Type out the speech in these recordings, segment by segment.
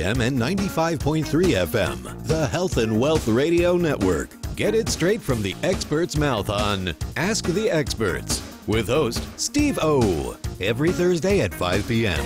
a.m. and 95.3 FM. The Health and Wealth Radio Network. Get it straight from the expert's mouth on Ask the Experts with host Steve O. Every Thursday at 5 p.m.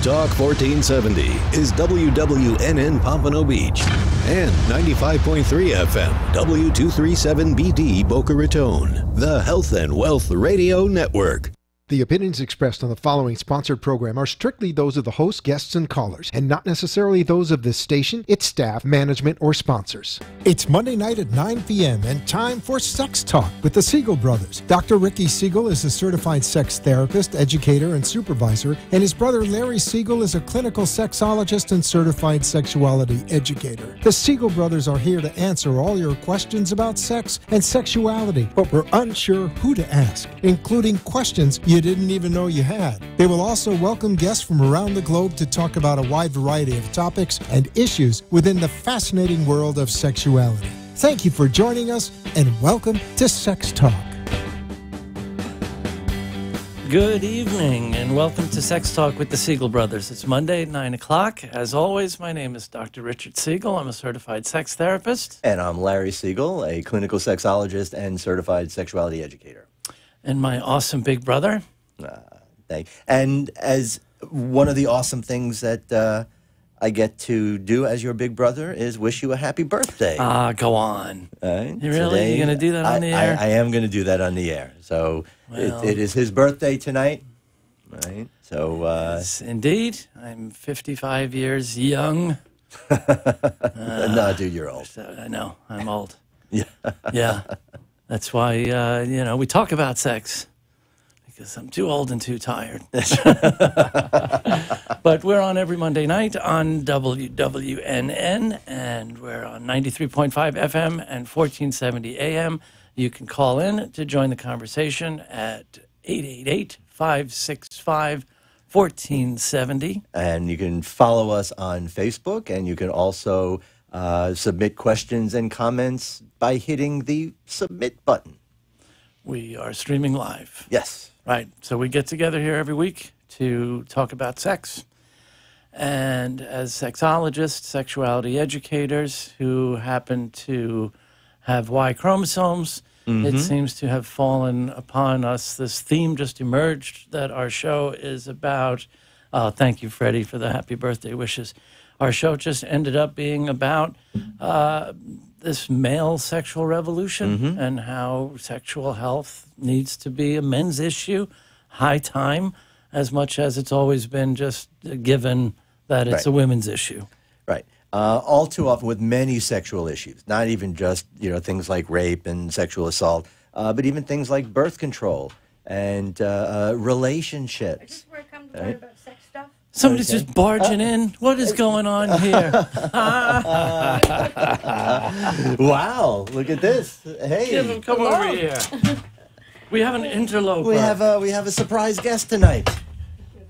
Talk 1470 is WWNN Pompano Beach and 95.3 FM W237BD Boca Raton. The Health and Wealth Radio Network. The opinions expressed on the following sponsored program are strictly those of the host, guests, and callers, and not necessarily those of this station, its staff, management, or sponsors. It's Monday night at 9 p.m. and time for Sex Talk with the Sigel brothers. Dr. Ricky Sigel is a certified sex therapist, educator, and supervisor, and his brother Larry Sigel is a clinical sexologist and certified sexuality educator. The Sigel brothers are here to answer all your questions about sex and sexuality, but we're unsure who to ask, including questions you didn't even know you had. They will also welcome guests from around the globe to talk about a wide variety of topics and issues within the fascinating world of sexuality. Thank you for joining us, and welcome to Sex Talk. Good evening, and welcome to Sex Talk with the Sigel brothers. It's Monday at 9 o'clock. As always, my name is Dr. Richard Sigel. I'm a certified sex therapist. And I'm Larry Sigel, a clinical sexologist and certified sexuality educator. And my awesome big brother. And as one of the awesome things that I get to do as your big brother is wish you a happy birthday. Go on. Right? You really? You're going to do that on the air? I am going to do that on the air. So it is his birthday tonight. Right? So yes, indeed. I'm 55 years young. No, dude, you're old. I know. I'm old. Yeah. Yeah. That's why, we talk about sex. Because I'm too old and too tired. But we're on every Monday night on WWNN, and we're on 93.5 FM and 1470 AM. You can call in to join the conversation at 888-565-1470. And you can follow us on Facebook, and you can also submit questions and comments by hitting the submit button. We are streaming live. Yes. Right. So we get together here every week to talk about sex. And as sexologists, sexuality educators who happen to have Y chromosomes, it seems to have fallen upon us. This theme just emerged that our show is about. Thank you, Freddie, for the happy birthday wishes. Our show just ended up being about this male sexual revolution and how sexual health needs to be a men's issue, high time, as much as it's always been just given that it's a women's issue. Right. All too often with many sexual issues, not even just things like rape and sexual assault, but even things like birth control and relationships. Is this where I come to learn about sex stuff? Somebody's just barging in. What is going on here? Wow! Look at this. Hey, Give him, come over here. We have an interloper. We have a surprise guest tonight.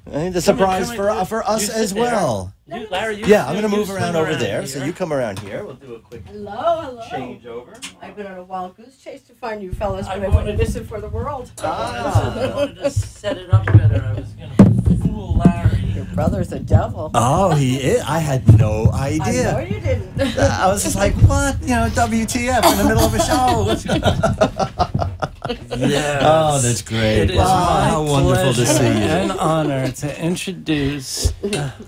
The surprise for us as well. Larry, I'm going to move around over there. So you come around here. We'll do a quick Hello. change over. I've been on a wild goose chase to find you fellas, but I wouldn't miss it for the world. I wanted to set it up better. I was going to fool Larry. Your brother's a devil. Oh, he is? I had no idea. I know you didn't. I was just like, what? WTF in the middle of a show. Yes. Oh, that's great. It is how my wonderful to pleasure see you. and honor to introduce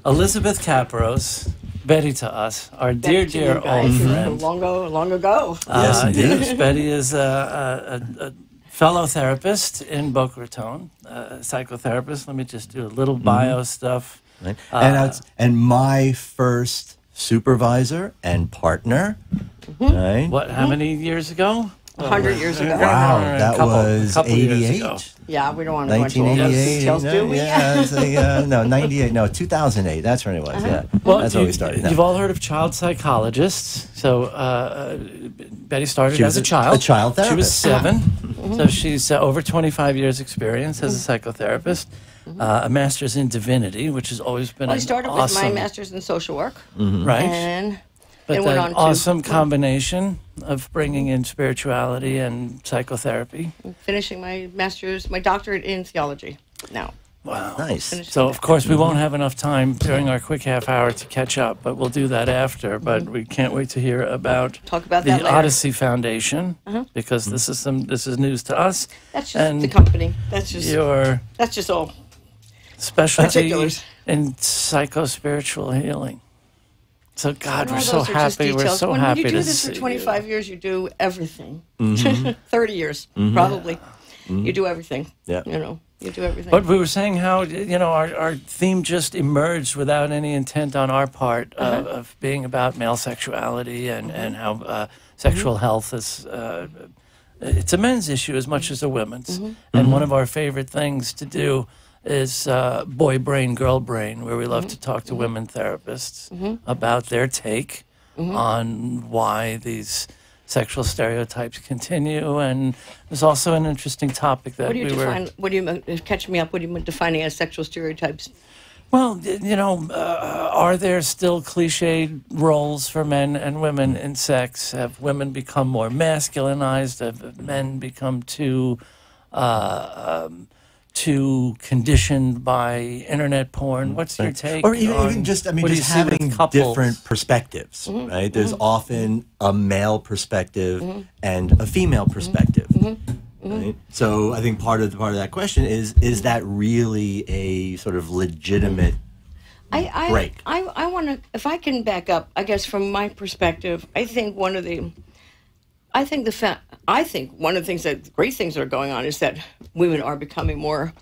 Elizabeth Capros, Betty to us, our dear old friend. Long ago. Yes, indeed. Yes, Betty is a fellow therapist in Boca Raton, a psychotherapist. Let me just do a little bio stuff. Right. And my first supervisor and partner. Right? What? How many years ago? 100 years ago. Wow, that was couple years 88. ago. Yeah, we don't want to go into all those 1988. details, do we? No, 98. No, 2008. That's when it was. Yeah, Well, that's when we started. You've all heard of child psychologists. So Betty started She as was a child. a child She was therapist. 7. So she's over 25 years experience as a psychotherapist. A master's in divinity, which has always been I started awesome, with my master's in social work. right? And But then went that on to awesome combination of bringing in spirituality and psychotherapy. finishing my master's, my doctorate in theology now. Wow. Nice. So, of course, we won't have enough time during our quick half hour to catch up, but we'll do that after. But we can't wait to hear about Talk about the that later. Odyssey Foundation, because this is news to us. That's just and the company. That's your just all. specialty Particulars. in psycho-spiritual healing. So, God, And we're all so those are just happy. We're details. so when happy you do to this see for 25 years, you do everything. Mm-hmm. 30 years, probably. You do everything. Yeah. You do everything. But we were saying how, our theme just emerged without any intent on our part of being about male sexuality and how sexual health is, it's a men's issue as much as a women's. And one of our favorite things to do is boy brain, girl brain, where we love to talk to women therapists about their take on why these sexual stereotypes continue. And there's also an interesting topic that what do you define? What do you catch me up? What do you defining as sexual stereotypes? Well, are there still cliched roles for men and women in sex? Have women become more masculinized? Have men become too conditioned by internet porn? What's your take? Or even on just, what do you just see with having couples? different perspectives, right? There's often a male perspective and a female perspective. Right? So I think part of that question is that really a sort of legitimate break? I want to, if I can back up, I guess from my perspective, I think one of the great things that are going on is that women are becoming more,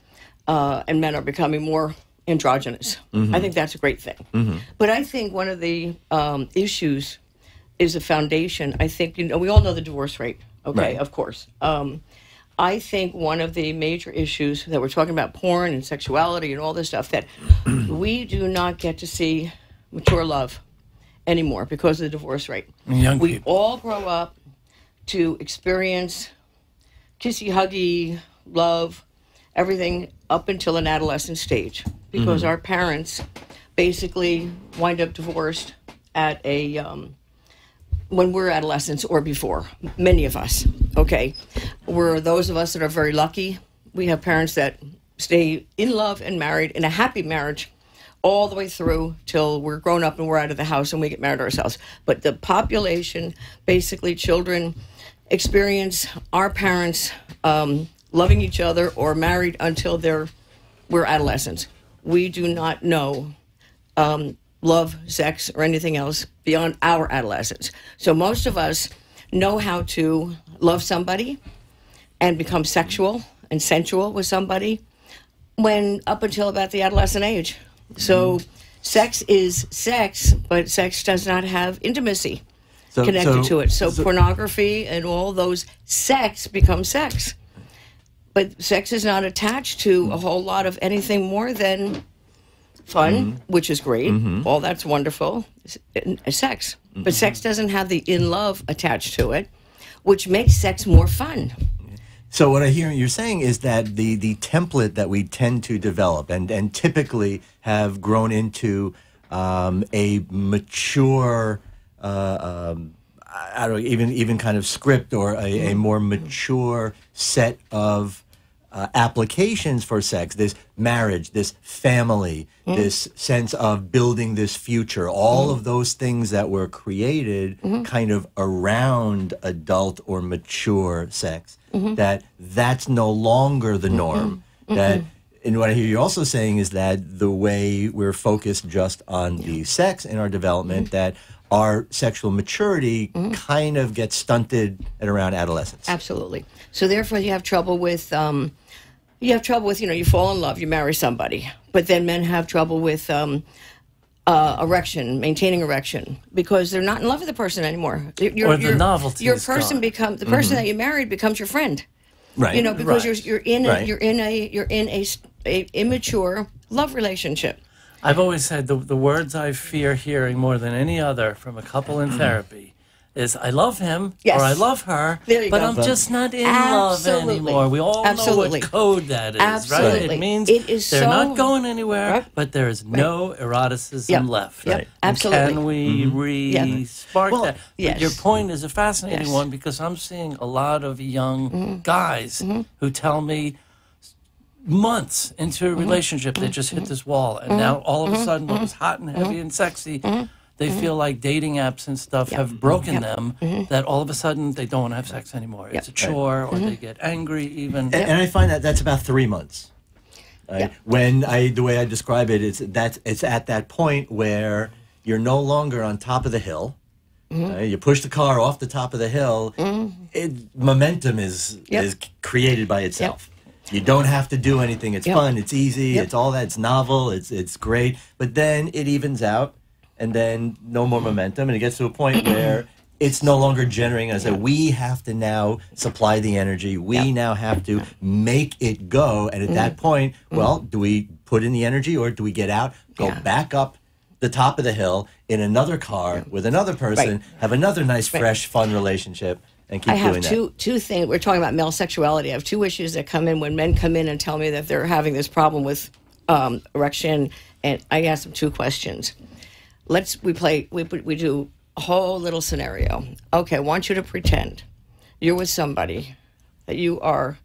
and men are becoming more androgynous. I think that's a great thing. But I think one of the issues is a foundation. I think, we all know the divorce rate, okay, Right. of course. I think one of the major issues that we're talking about, porn and sexuality and all this stuff, that we do not get to see mature love anymore because of the divorce rate. Young We people. all grow up to experience kissy, huggy, love, everything up until an adolescent stage, because our parents basically wind up divorced at when we're adolescents or before. Many of us, okay? We're those of us that are very lucky. We have parents that stay in love and married in a happy marriage all the way through till we're grown up and we're out of the house and we get married ourselves. But the population, basically children, experience our parents loving each other or married until we're adolescents. We do not know love, sex, or anything else beyond our adolescence. So most of us know how to love somebody and become sexual and sensual with somebody when up until about the adolescent age. So sex is sex, but sex does not have intimacy connected to it. So pornography and all those sex becomes sex. But sex is not attached to a whole lot of anything more than fun, which is great. All that's wonderful. Sex. But sex doesn't have the in love attached to it, which makes sex more fun. So what I hear you're saying is that the template that we tend to develop and typically have grown into a mature, I don't know, even kind of script or a more mature set of applications for sex, this marriage, this family, this sense of building this future, all of those things that were created kind of around adult or mature sex, that's no longer the norm. And what I hear you also saying is that the way we're focused just on the sex in our development, that our sexual maturity kind of gets stunted at around adolescence. Absolutely. So therefore you have trouble with, you fall in love, you marry somebody, but then men have trouble with erection, maintaining erection, because they're not in love with the person anymore. Or the novelty Your is person gone. becomes the person that you married becomes your friend. Right. Because Right. you're in Right. a immature love relationship. I've always said the words I fear hearing more than any other from a couple in therapy is I love him Yes. or I love her, There you but go. I'm just not in Absolutely. love anymore. We all Absolutely. know what code that is, right? Absolutely. It means It is they're so- not going anywhere, Right. but there is no eroticism Yep. left. Yep. And Absolutely. can we re-spark Well, that? yes. But your point is a fascinating Yes. one, because I'm seeing a lot of young guys who tell me months into a relationship, they just hit this wall. And now all of a sudden, what was hot and heavy and sexy, they feel like dating apps and stuff have broken them, that all of a sudden they don't want to have sex anymore. It's a chore, or they get angry even. And I find that that's about 3 months. Right? When the way I describe it is it's at that point where you're no longer on top of the hill. You push the car off the top of the hill. Momentum is created by itself. You don't have to do anything. It's fun. It's easy. It's all that. It's novel. It's great. But then it evens out, and then no more momentum, and it gets to a point where it's no longer generating. As we have to now supply the energy. We now have to make it go. And at that point, well, do we put in the energy, or do we get out, go back up the top of the hill in another car with another person, have another nice, fresh, fun relationship, and keep doing that? I have two things. We're talking about male sexuality. I have two issues that come in when men come in and tell me that they're having this problem with erection, and I ask them two questions. We do a whole little scenario. Okay, I want you to pretend you're with somebody that you are,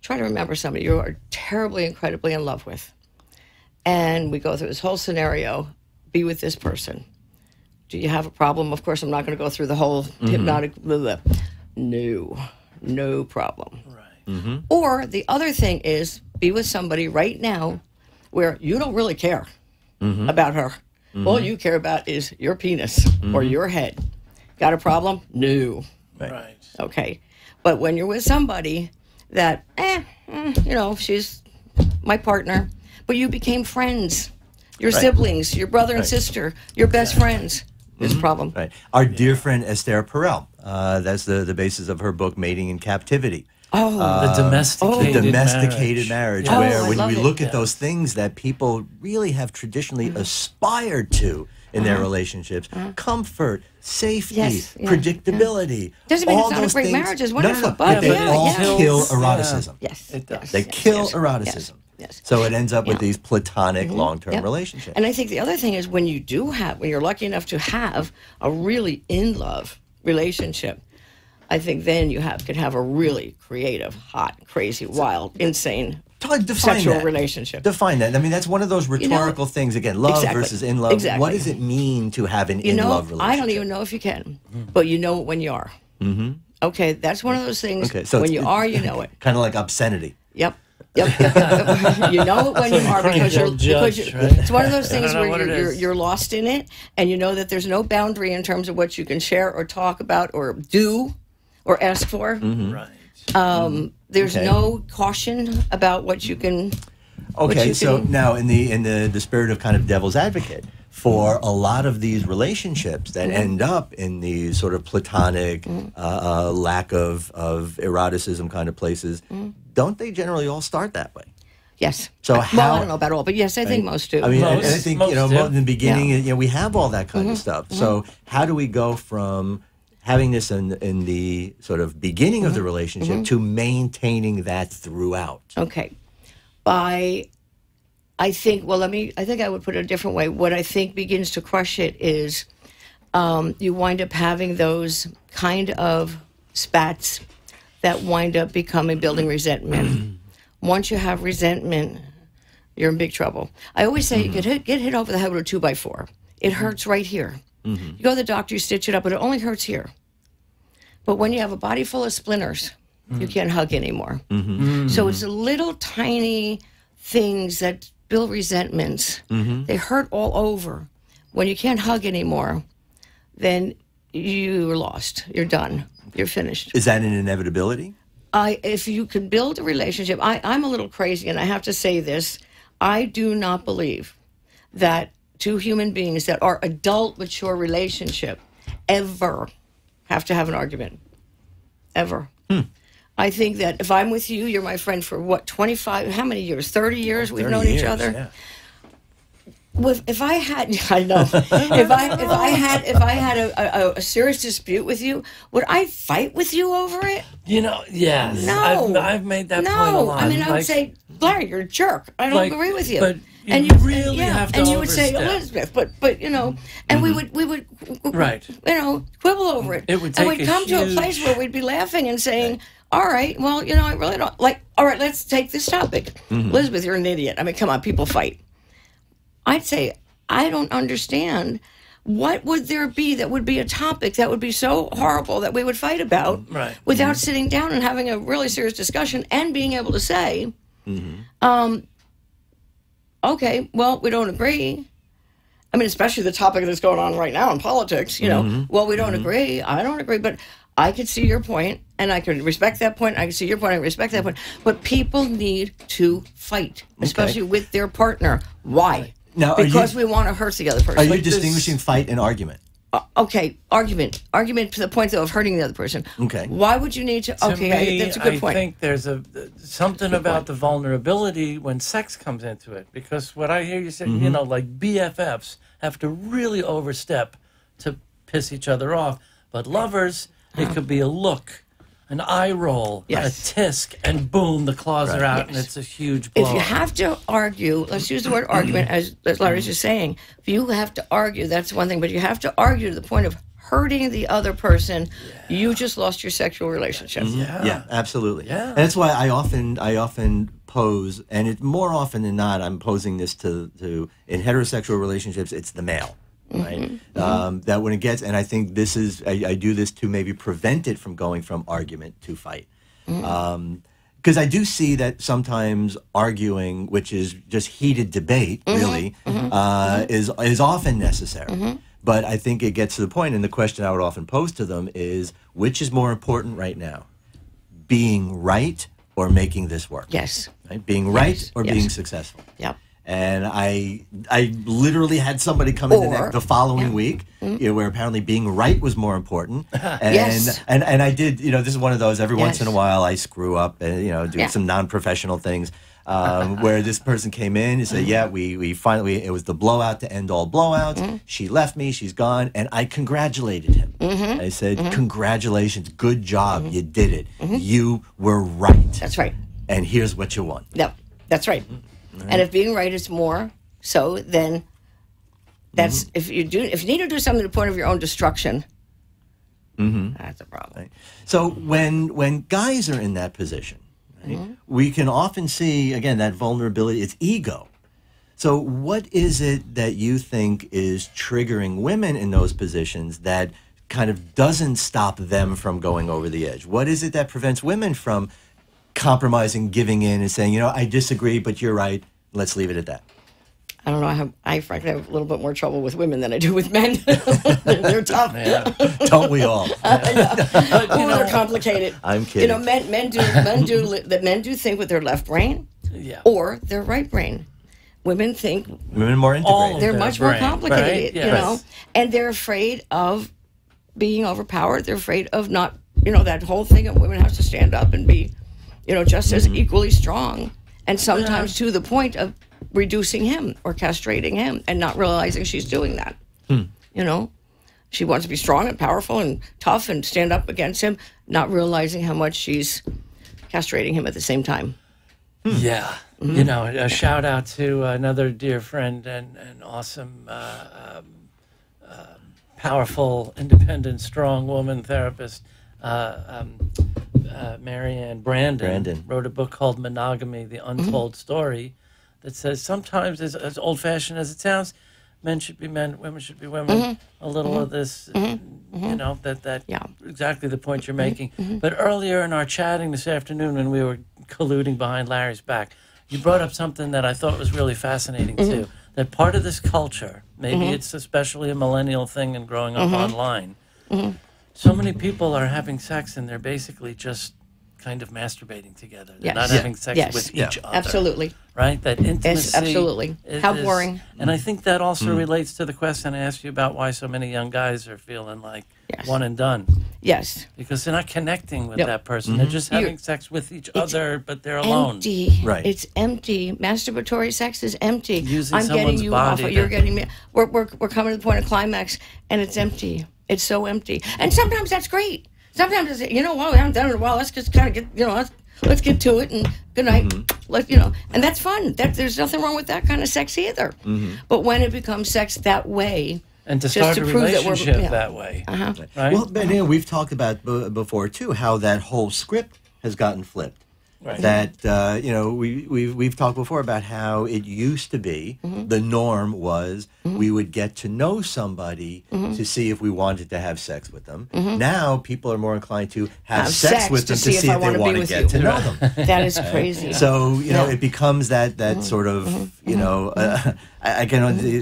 try to remember somebody you are terribly, incredibly in love with. And we go through this whole scenario. Be with this person. Do you have a problem? Of course, I'm not going to go through the whole hypnotic blah, blah. No problem. Right. Or the other thing is be with somebody right now where you don't really care about her. All you care about is your penis or your head. Got a problem? No. Right. Okay. But when you're with somebody that, she's my partner, but you became friends. Your siblings, your brother and sister, your best friends. There's a problem. Right. Our dear friend Esther Perel, that's the basis of her book, Mating in Captivity. The domesticated marriage, Yeah. where when we look at those things that people really have traditionally aspired to in their relationships, comfort, safety, predictability, doesn't mean all it's not those a great things, marriage is wonderful, but they all kill kills- eroticism. Yes. It does. They kill eroticism. Yes. So it ends up with these platonic long-term relationships. And I think the other thing is when you're lucky enough to have a really in love relationship, I think then you could have a really creative, hot, crazy, wild, insane sexual relationship. Define that. I mean, that's one of those rhetorical things. Again, love versus in love. Exactly. What does it mean to have an in-love relationship? I don't even know if you can, but you know it when you are. Okay, that's one of those things. Okay, so when you are, you know it. Kind of like obscenity. Yep. You know it when you are because it's one of those things where you're lost in it, and you know that there's no boundary in terms of what you can share or talk about or do or ask for. Right. There's no caution about what you can. Okay, so now in the spirit of kind of devil's advocate, for a lot of these relationships that end up in these sort of platonic, lack of eroticism kind of places, don't they generally all start that way? Yes. So how? I don't know about all, but yes, I think most do. I mean, and I think in the beginning, Yeah. we have all that kind of stuff. So how do we go from having this in the sort of beginning of the relationship to maintaining that throughout? Okay. I think I would put it a different way. What I think begins to crush it is you wind up having those kind of spats that wind up building resentment. Once you have resentment, you're in big trouble. I always say you could get hit over the head with a 2x4. It hurts right here. You go to the doctor, you stitch it up, but it only hurts here. But when you have a body full of splinters, you can't hug anymore. So it's the little tiny things that build resentments. They hurt all over. When you can't hug anymore, then you're lost. You're done. You're finished. Is that an inevitability? If you can build a relationship, I'm a little crazy, and I have to say this. I do not believe that two human beings that are adult, mature relationship ever have to have an argument. Ever. I think that if I'm with you, you're my friend for what, 25, how many years? 30 years we've known each other? Yeah. If I had, I know, if I had a serious dispute with you, would I fight with you over it? Yes. No. I've made that point a No. lot. I mean, I would say, Larry, you're a jerk. I don't agree with you. But and you really have to and you would say, overstep. Elizabeth, but and we would Right. quibble over it. It would and take we'd come to a huge- place where we'd be laughing and saying, all right, well, I really don't like, all right, let's take this topic. Elizabeth, you're an idiot. I mean, come on, people fight. I'd say, I don't understand. What would there be that would be a topic that would be so horrible that we would fight about without sitting down and having a really serious discussion and being able to say, okay, well, we don't agree. I mean, especially the topic that's going on right now in politics, well, we don't agree. I don't agree, but I could see your point, and I could respect that point. I can see your point, I respect that point. But people need to fight, especially with their partner. Why? Now, because we want to hurt the other person. Are you distinguishing fight and argument? Okay, argument to the point, though, of hurting the other person. Okay. Why would you need to? Okay, that's a good point. I think there's something about the vulnerability when sex comes into it, because what I hear you say, like BFFs have to really overstep to piss each other off, but lovers, it could be a look, an eye roll, a tisk, and boom, the claws are out, and it's a huge blow. If you have to argue, let's use the word argument, as Larry's just saying. If you have to argue, that's one thing, but you have to argue to the point of hurting the other person, you just lost your sexual relationship. Yeah, absolutely. Yeah. And that's why I often pose, and it more often than not, I'm posing this to in heterosexual relationships, it's the male. Right, that when it gets, and I think this is, I do this to maybe prevent it from going from argument to fight, because I do see that sometimes arguing, which is just heated debate, really, is often necessary. But I think it gets to the point, and the question I would often pose to them is, which is more important right now, being right or making this work? Yes. Right? Being right or being successful? Yep. And I literally had somebody come in the following week, where apparently being right was more important. And and I did, this is one of those, every once in a while I screw up and, do some non-professional things, where this person came in and said, we finally, it was the blowout to end all blowouts. She left me, she's gone, and I congratulated him. I said, congratulations, good job, you did it. You were right. That's right. And here's what you want. Yep, that's right. And if being right is more so, then that's if you need to do something to the point of your own destruction, that's a problem. Right. So when guys are in that position, right, we can often see, again, that vulnerability. It's ego. So what is it that you think is triggering women in those positions that kind of doesn't stop them from going over the edge? What is it that prevents women from compromising, giving in, and saying, I disagree, but you're right. Let's leave it at that. I don't know. I frankly have a little bit more trouble with women than I do with men. They're tough. Don't we all? They're complicated. I'm kidding. Men do think with their left brain, or their right brain. Women think more integrated. They're much more complicated, right? Yes. and they're afraid of being overpowered. They're afraid of not, that whole thing of women have to stand up and be, just as equally strong. And sometimes to the point of reducing him or castrating him and not realizing she's doing that. She wants to be strong and powerful and tough and stand up against him, not realizing how much she's castrating him at the same time. Yeah. A shout out to another dear friend and awesome, powerful, independent, strong woman therapist, Marianne Brandon wrote a book called Monogamy, The Untold Story, that says sometimes, as old-fashioned as it sounds, men should be men, women should be women. A little of this, exactly the point you're making. But earlier in our chatting this afternoon, when we were colluding behind Larry's back, you brought up something that I thought was really fascinating too. That part of this culture, maybe it's especially a millennial thing and growing up online. So many people are having sex and they're basically just kind of masturbating together. They're not having sex with each other. Absolutely. Right? That intimacy. Absolutely. How boring. And I think that also relates to the question I asked you about why so many young guys are feeling like one and done. Yes. Because they're not connecting with that person. They're just having sex with each other, but they're alone. Empty. Right. It's empty. Masturbatory sex is empty. Using I'm getting someone's you body off. You're getting me. We're coming to the point of climax, and it's empty. It's so empty. And sometimes that's great. Sometimes it's, well, we haven't done it in a while. Let's just kind of get, let's get to it and good night. And that's fun. There's nothing wrong with that kind of sex either. But when it becomes sex that way, and to start a relationship that way. Right? Well, but we've talked about before too how that whole script has gotten flipped. Right. That we've talked before about how it used to be the norm was we would get to know somebody to see if we wanted to have sex with them. Now people are more inclined to have sex with them to see if they want to get to know them. That is crazy. So it becomes that sort of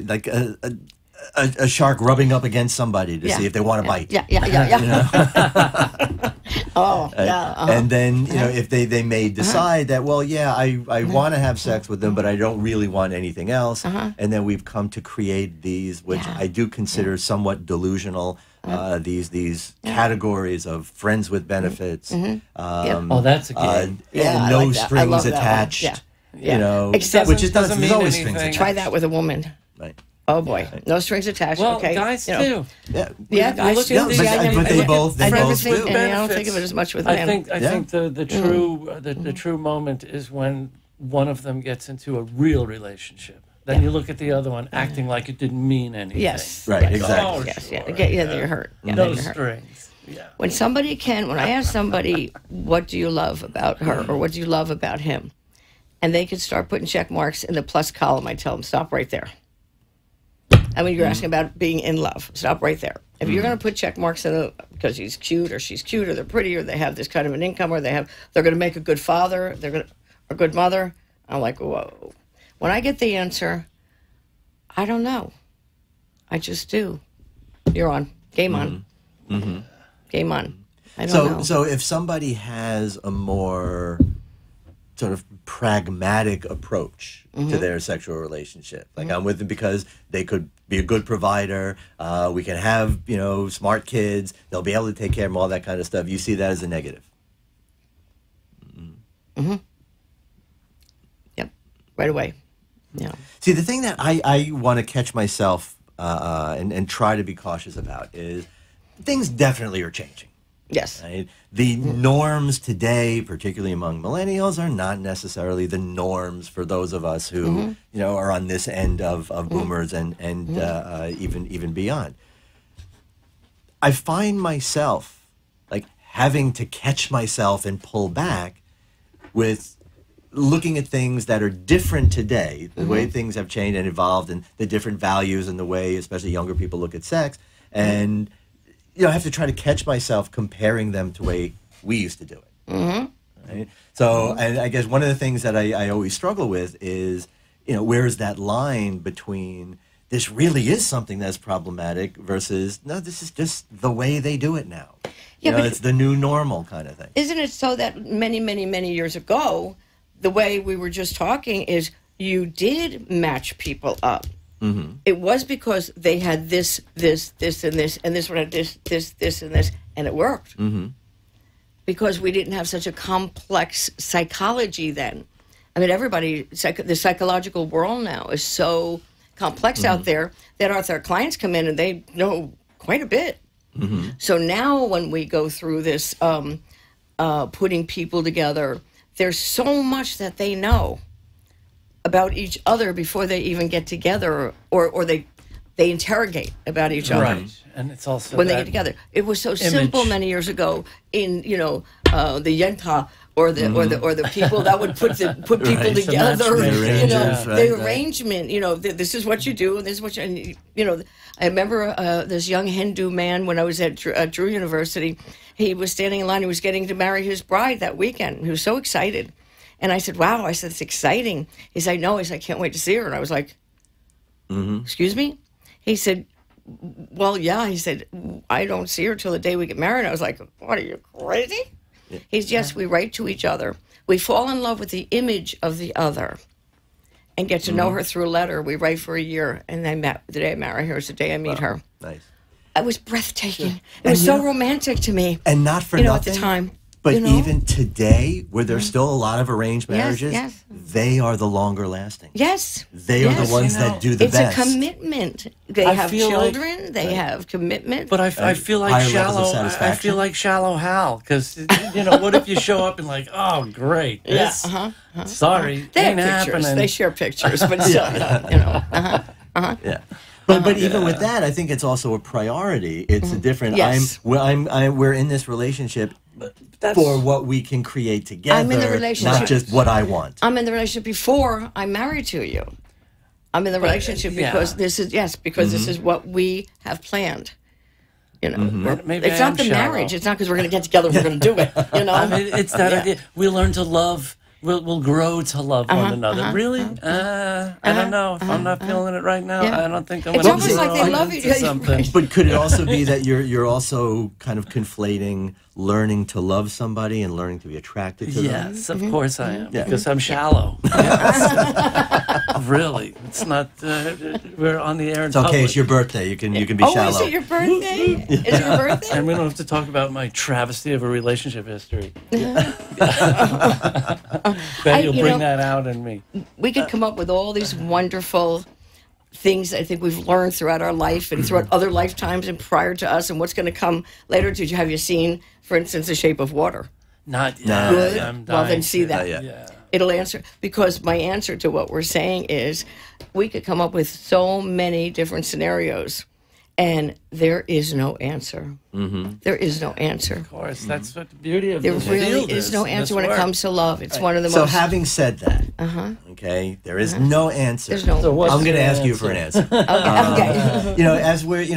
like a shark rubbing up against somebody to see if they want to bite. And then if they may decide that, well, I want to have sex with them, but I don't really want anything else. And then we've come to create these, which I do consider somewhat delusional. These categories of friends with benefits. That's a game. And no strings attached. Except which doesn't mean always anything. strings attached. Try that with a woman. Right. Oh boy, no strings attached. Well, okay, guys too. Guys too. But they both I do. don't think of it as much with men. I think the true moment is when one of them gets into a real relationship. Then you look at the other one acting like it didn't mean anything. Yes. Right. Exactly. Oh, Yes. sure. You're hurt. No strings. Yeah. When I ask somebody, what do you love about her or what do you love about him? And they can start putting check marks in the plus column, I tell them, stop right there. I mean, you're asking about being in love. Stop right there. If you're going to put check marks in because he's cute or she's cute or they're pretty or they have this kind of an income or they're going to make a good father, a good mother, I'm like, whoa. When I get the answer, I don't know. I just do. You're on. Game on. Game on. I don't know. So if somebody has a more sort of pragmatic approach to their sexual relationship, like I'm with them because they could be a good provider, we can have smart kids, they'll be able to take care of them, all that kind of stuff, you see that as a negative. Yep, right away. Yeah. See, the thing that I want to catch myself and try to be cautious about is things definitely are changing. Yes. Right? The norms today, particularly among millennials, are not necessarily the norms for those of us who are on this end of boomers and even beyond. I find myself like having to catch myself and pull back with looking at things that are different today, the way things have changed and evolved, and the different values and the way, especially younger people, look at sex, and I have to try to catch myself comparing them to the way we used to do it. Right? So, and I guess one of the things that I always struggle with is, where is that line between this really is something that's problematic versus, no, this is just the way they do it now. Yeah, but it's the new normal kind of thing. Isn't it so that many, many, many years ago, the way we were just talking is you did match people up. It was because they had this, and this, and this one had this, and this, and it worked. Because we didn't have such a complex psychology then. I mean, the psychological world now is so complex out there that our clients come in and they know quite a bit. So now when we go through this putting people together, there's so much that they know about each other before they even get together, or they interrogate about each other. Right, and it's also when they get together. It was so simple many years ago in the Yenta or the people that would put people together. The arrangement. This is what you do, and this is what you. I remember this young Hindu man when I was at Drew University. He was standing in line. He was getting to marry his bride that weekend. He was so excited. And I said, wow. I said, it's exciting. He said, no. He said, I can't wait to see her. And I was like, excuse me? He said, well, yeah. He said, I don't see her till the day we get married. I was like, what, are you crazy? Yeah. He said, yes, we write to each other. We fall in love with the image of the other and get to know her through a letter. We write for a year. And the day I marry her is the day I meet her. Nice. It was breathtaking. Sure. It was so romantic to me. And not for nothing. At the time. But even today, where there's still a lot of arranged marriages, they are the longer lasting. Yes. They are the ones that do the best. It's a commitment. They have children. They have commitment. But I feel like shallow. I feel like shallow Hal, because what if you show up and like, oh great, this, sorry, they ain't have pictures. happening. They share pictures, but still, Yeah. But even with that, I think it's also a priority. It's a different. Yes. We're in this relationship. for what we can create together. I'm in the relationship. Not just what I want. I'm in the relationship before I'm married to you. I'm in the relationship because this is what we have planned. You know, Maybe it's I not am the shallow. marriage. It's not because we're going to get together. We're going to do it. You know, I mean, it's that idea. We learn to love. We'll grow to love one another. Really? I don't know. If I'm not feeling it right now, I don't think I'm going It's to almost like they love into you. something. But could it also be that you're also kind of conflating learning to love somebody and learning to be attracted to them? Yes, of course I am, Yeah. because I'm shallow. Really, it's not. We're on the air in It's okay. public. It's your birthday. You can be oh, shallow. is it your birthday? Is it your birthday? And we don't have to talk about my travesty of a relationship history. Bet you'll bring that out in me. We could come up with all these wonderful things I think we've learned throughout our life and throughout other lifetimes and prior to us and what's going to come later. Have you seen, for instance, The Shape of Water? Not yet. No. Good. I'm Well, then dying see to. that. Yeah. It'll answer, because my answer to what we're saying is we could come up with so many different scenarios, and there is no answer. There is no answer. Of course, that's what the beauty of There this really field is no in answer this when it work. comes to love. It's one of the So most... having said that, okay, there is no answer. There's no... So what's I'm going to your ask you for an answer. Okay.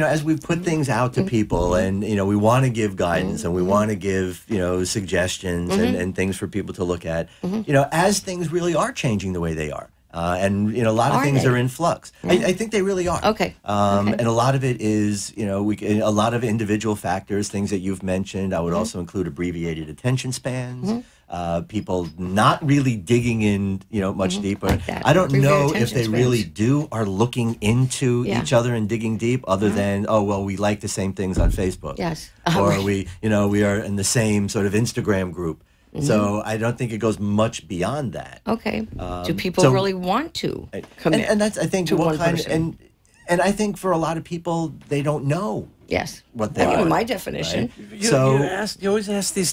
As we put things out to people, and we want to give guidance, and we want to give suggestions and things for people to look at. As things really are changing the way they are. And a lot of Are things they? are in flux. I think they really are. Okay. And a lot of it is, a lot of individual factors, things that you've mentioned. I would also include abbreviated attention spans. People not really digging in, much deeper. Like that. I don't know Abbreviated if they attention really spans. are looking into each other and digging deep, other than we like the same things on Facebook. Yes. Or we are in the same sort of Instagram group. So I don't think it goes much beyond that. Okay. Do people so- really want to commit And that's, I think, to what one kind of, person? and I think for a lot of people, they don't know Yes. what they I give are. them my definition. Right? You always ask these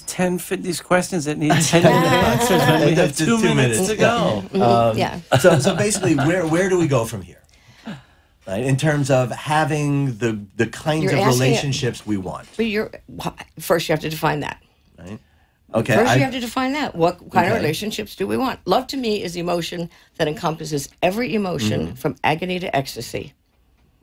these questions that need 10-minute answers when we have Just 2 minutes to go. Yeah. So basically, where do we go from here? Right, in terms of having the kinds You're of asking it- relationships we want. But first you have to define that. Right? Okay. First, you have to define that. What kind of relationships do we want? Love to me is emotion that encompasses every emotion from agony to ecstasy.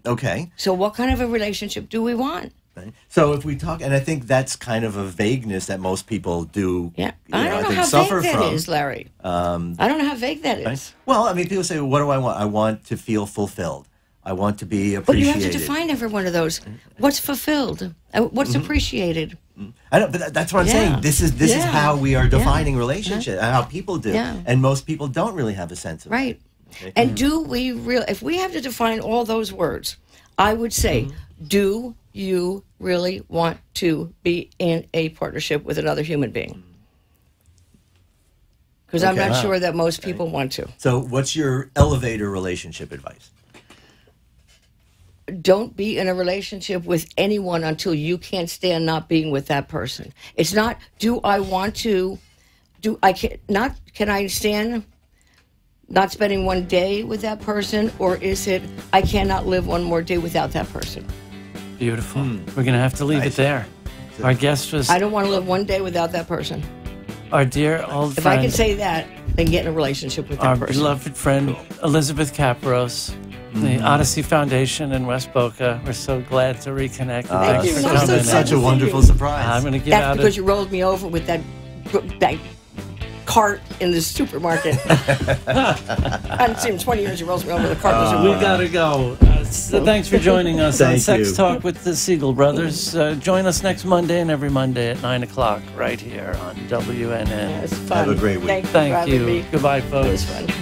Okay. So, what kind of a relationship do we want? Right. So if we talk, and I think that's kind of a vagueness that most people do. Yeah, I don't know think how suffer vague that from. is, Larry. I don't know how vague that is. Right? Well, I mean, people say, "What do I want? I want to feel fulfilled. I want to be But you appreciated." have to define every one of those. What's fulfilled? What's appreciated? I don't, but that's what I'm Yeah. saying. This is Yeah. how we are defining relationships, and how people do, Yeah. and most people don't really have a sense of it. Right. And do we if we have to define all those words, I would say, do you really want to be in a partnership with another human being? Because I'm Okay. not sure that most people want to. So, what's your elevator relationship advice? Don't be in a relationship with anyone until you can't stand not being with that person. It's not, do I want to, can I stand not spending one day with that person, or is it, I cannot live one more day without that person? Beautiful. We're going to have to leave it there. Our guest was I don't want to live one day without that person. our dear old If I friend, can say that, then get in a relationship with our that person. beloved friend Elizabeth Capros, the Odyssey Foundation in West Boca. We're so glad to reconnect. Thank you. Thanks for I'm so coming. sad Such to a see wonderful you. surprise. I'm going to give That's out because you rolled me over with that cart in the supermarket. I hadn't seen him 20 years. You rolls me over with a cart in the We supermarket. got to go. So thanks for joining us on Thank Sex you. Talk with the Sigel Brothers. Join us next Monday and every Monday at 9 o'clock right here on WNN. It's fun. Have a great week. Thank you. for Thank having you. me. Goodbye, It was folks. fun.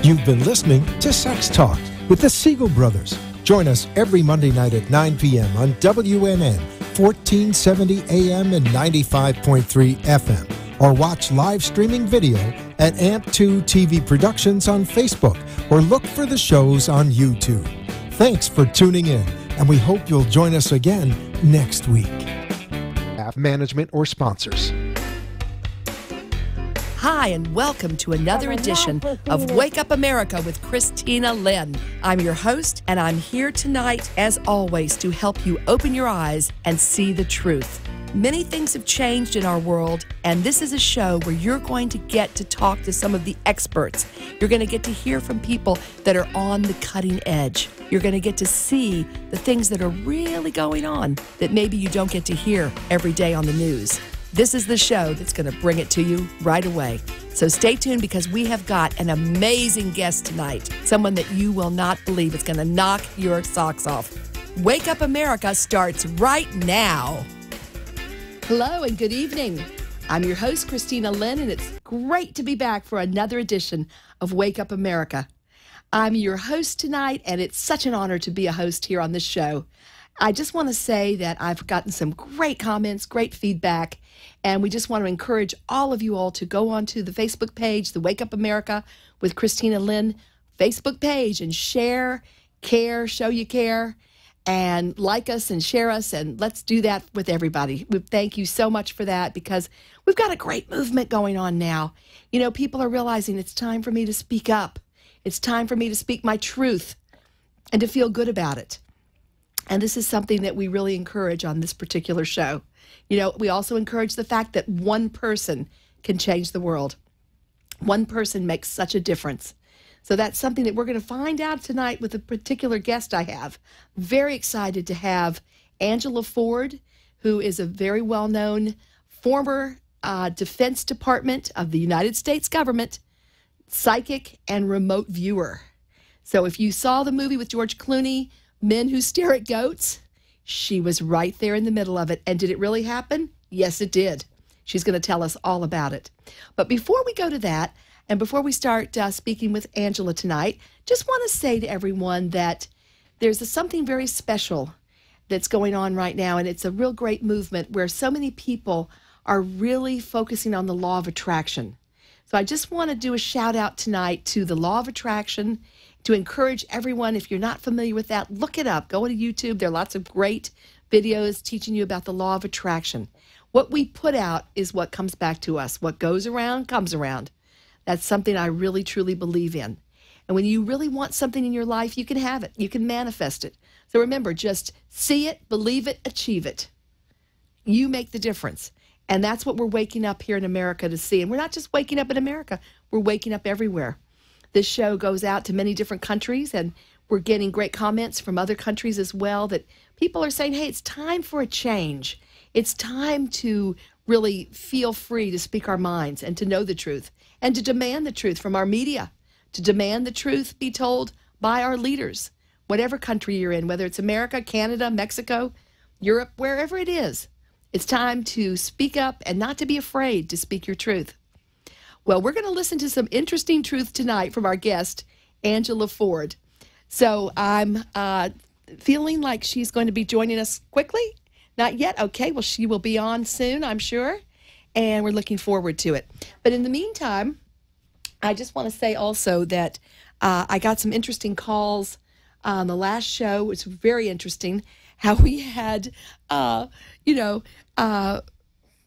You've been listening to Sex Talk with the Sigel Brothers. Join us every Monday night at 9 p.m. on WNN, 1470 AM and 95.3 FM. Or watch live streaming video at AMP2 TV Productions on Facebook, or look for the shows on YouTube. Thanks for tuning in, and we hope you'll join us again next week. Management or sponsors. Hi, and welcome to another edition of Wake Up America with Christina Lynn. I'm your host, and I'm here tonight, as always, to help you open your eyes and see the truth. Many things have changed in our world, and this is a show where you're going to get to talk to some of the experts. You're going to get to hear from people that are on the cutting edge. You're going to get to see the things that are really going on that maybe you don't get to hear every day on the news. This is the show that's going to bring it to you right away. So stay tuned, because we have got an amazing guest tonight, someone that you will not believe is going to knock your socks off. Wake Up America starts right now. Hello and good evening. I'm your host, Christina Lynn, and it's great to be back for another edition of Wake Up America. I'm your host tonight, and it's such an honor to be a host here on this show. I just want to say that I've gotten some great comments, great feedback, and we just want to encourage all of you all to go onto the Facebook page, the Wake Up America with Christina Lynn Facebook page, and share, care, show you care, and like us and share us, and let's do that with everybody. We thank you so much for that, because we've got a great movement going on now. You know, people are realizing it's time for me to speak up. It's time for me to speak my truth and to feel good about it. And this is something that we really encourage on this particular show. You know, we also encourage the fact that one person can change the world. One person makes such a difference. So that's something that we're going to find out tonight with a particular guest I have. Very excited to have Angela Ford, who is a very well-known former Defense Department of the United States government psychic and remote viewer. So if you saw the movie with George Clooney, Men Who Stare at Goats, she was right there in the middle of it. And did it really happen? Yes, it did. She's going to tell us all about it. But before we go to that, and before we start speaking with Angela tonight, just want to say to everyone that there's something very special that's going on right now, and it's a real great movement where so many people are really focusing on the law of attraction. So I just want to do a shout out tonight to the law of attraction, to encourage everyone, if you're not familiar with that, look it up. Go to YouTube. There are lots of great videos teaching you about the law of attraction. What we put out is what comes back to us. What goes around comes around. That's something I really, truly believe in. And when you really want something in your life, you can have it. You can manifest it. So remember, just see it, believe it, achieve it. You make the difference. And that's what we're waking up here in America to see. And we're not just waking up in America. We're waking up everywhere. This show goes out to many different countries, and we're getting great comments from other countries as well, that people are saying, hey, it's time for a change. It's time to really feel free to speak our minds and to know the truth, and to demand the truth from our media, to demand the truth be told by our leaders, whatever country you're in, whether it's America, Canada, Mexico, Europe, wherever it is. It's time to speak up and not to be afraid to speak your truth. Well, we're going to listen to some interesting truth tonight from our guest, Angela Ford. So I'm feeling like she's going to be joining us quickly. Not yet? Okay, well, she will be on soon, I'm sure, and we're looking forward to it. But in the meantime, I just want to say also that I got some interesting calls on the last show. It was very interesting how we had,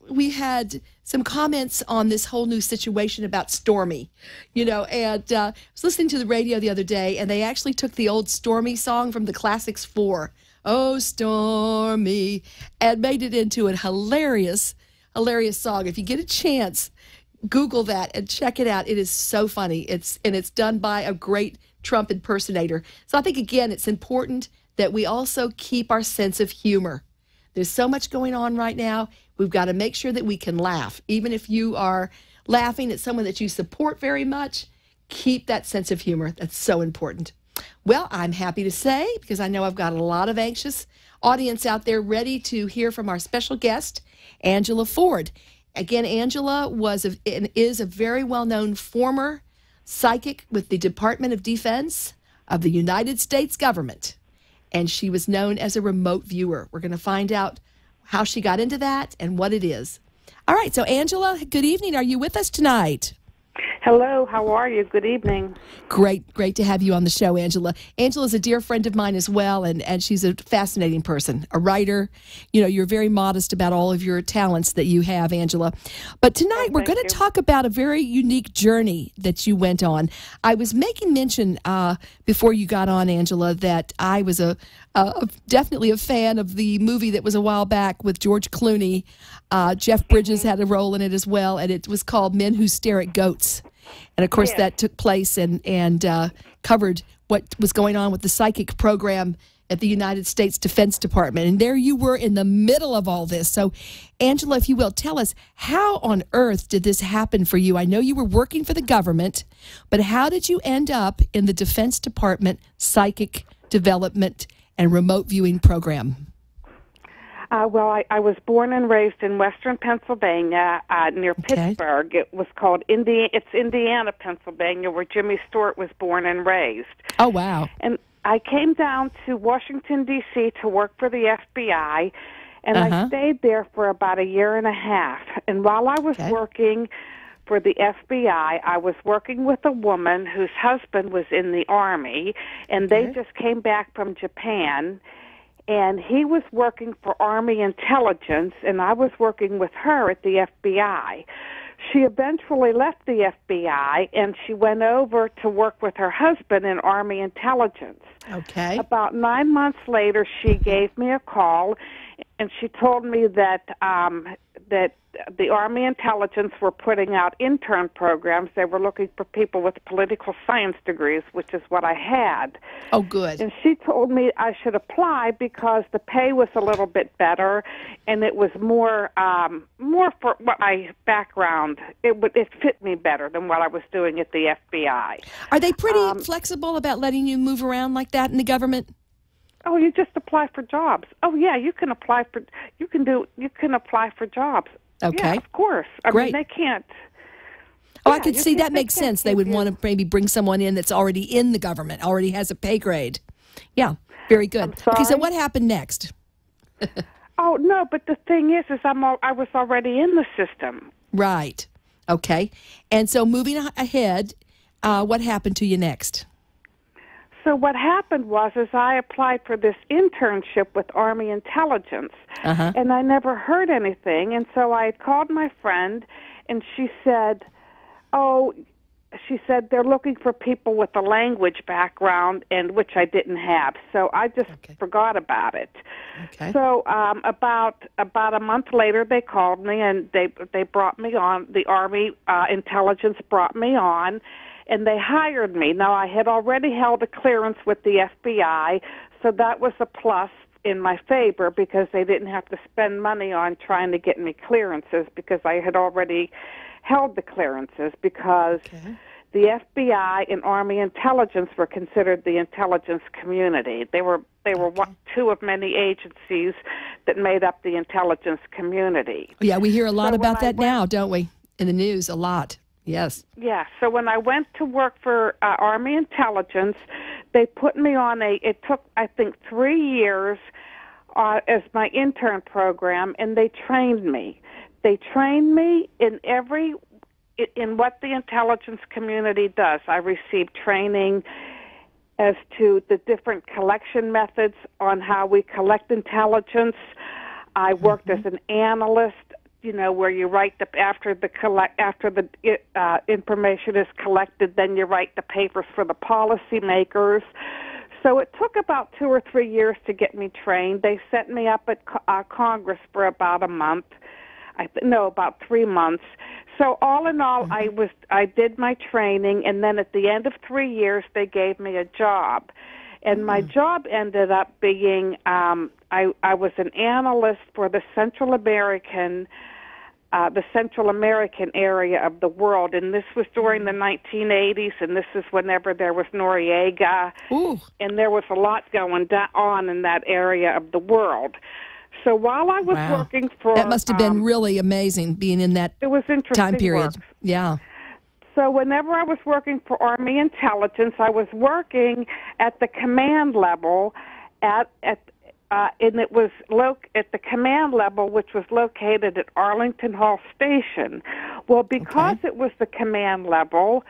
we had some comments on this whole new situation about Stormy, and I was listening to the radio the other day, and they actually took the old Stormy song from the Classics 4, Oh, Stormy, and made it into a hilarious song. If you get a chance, Google that and check it out. It is so funny. It's done by a great Trump impersonator. So I think, again, it's important that we also keep our sense of humor. There's so much going on right now. We've got to make sure that we can laugh. Even if you are laughing at someone that you support very much, keep that sense of humor. That's so important. Well, I'm happy to say, because I know I've got a lot of anxious audience out there ready to hear from our special guest, Angela Ford. Again, Angela is a very well-known former psychic with the Department of Defense of the United States government, and she was known as a remote viewer. We're going to find out how she got into that and what it is. All right, so Angela, good evening. Are you with us tonight? Hello, how are you? Good evening. Great to have you on the show, Angela. Angela's a dear friend of mine as well, and she's a fascinating person, a writer. You know, you're very modest about all of your talents that you have, Angela. But tonight we're going to talk about a very unique journey that you went on. I was making mention before you got on, Angela, that I was definitely a fan of the movie that was a while back with George Clooney. Jeff Bridges had a role in it as well, and it was called Men Who Stare at Goats. And, of course, that took place and covered what was going on with the psychic program at the United States Defense Department. And there you were in the middle of all this. So, Angela, if you will, tell us, how on earth did this happen for you? I know you were working for the government, but how did you end up in the Defense Department Development and Remote Viewing Program? Well, I was born and raised in western Pennsylvania, near Pittsburgh. It was called It's Indiana, Pennsylvania, where Jimmy Stewart was born and raised. Oh, wow. And I came down to Washington, D.C. to work for the FBI, and I stayed there for about a year and a half. And while I was working for the FBI, I was working with a woman whose husband was in the Army, and they just came back from Japan. And he was working for Army intelligence, and I was working with her at the FBI. She eventually left the FBI, and she went over to work with her husband in Army intelligence. Okay. About 9 months later, she gave me a call, and she told me that the Army intelligence were putting out intern programs. They were looking for people with political science degrees, which is what I had. Oh, good. And she told me I should apply because the pay was a little bit better, and it was more for what my background. It fit me better than what I was doing at the FBI. Are they pretty flexible about letting you move around like that in the government? Oh, you just apply for jobs. Oh, yeah, you can apply for jobs. Okay. Yeah, of course. I Great. mean, they can't. Oh, I could see that makes sense. They would want to maybe bring someone in that's already in the government, already has a pay grade. Yeah, very good. Okay, so what happened next? Oh, no, but the thing is I was already in the system. Right. Okay. And so moving ahead, what happened to you next? So what happened was I applied for this internship with Army Intelligence, and I never heard anything. And so I called my friend, and she said, they're looking for people with a language background, and which I didn't have. So I just forgot about it. Okay. So about a month later, they called me, and they brought me on. The Army Intelligence brought me on. And they hired me. Now, I had already held a clearance with the FBI, so that was a plus in my favor because they didn't have to spend money on trying to get me clearances because I had already held the clearances because the FBI and Army Intelligence were considered the intelligence community. They were two of many agencies that made up the intelligence community. Yeah, we hear a lot about that now, don't we? In the news, a lot. Yes. Yeah. So when I went to work for Army Intelligence, they put me on it took, I think, 3 years as my intern program, and they trained me. They trained me in what the intelligence community does. I received training as to the different collection methods on how we collect intelligence. I worked as an analyst, where you write after the information is collected, then you write the papers for the policymakers. So it took about 2 or 3 years to get me trained. They set me up at Congress for about a month. About 3 months. So all in all, I did my training, and then at the end of 3 years, they gave me a job. And my job ended up being I was an analyst for the Central American area of the world, and this was during the 1980s, and this is whenever there was Noriega, and there was a lot going on in that area of the world. So while I was working for... That must have been really amazing, being in that time period. Work. Yeah. So whenever I was working for Army Intelligence, I was working at the command level and it was at the command level, which was located at Arlington Hall Station. Well, because it was the command level,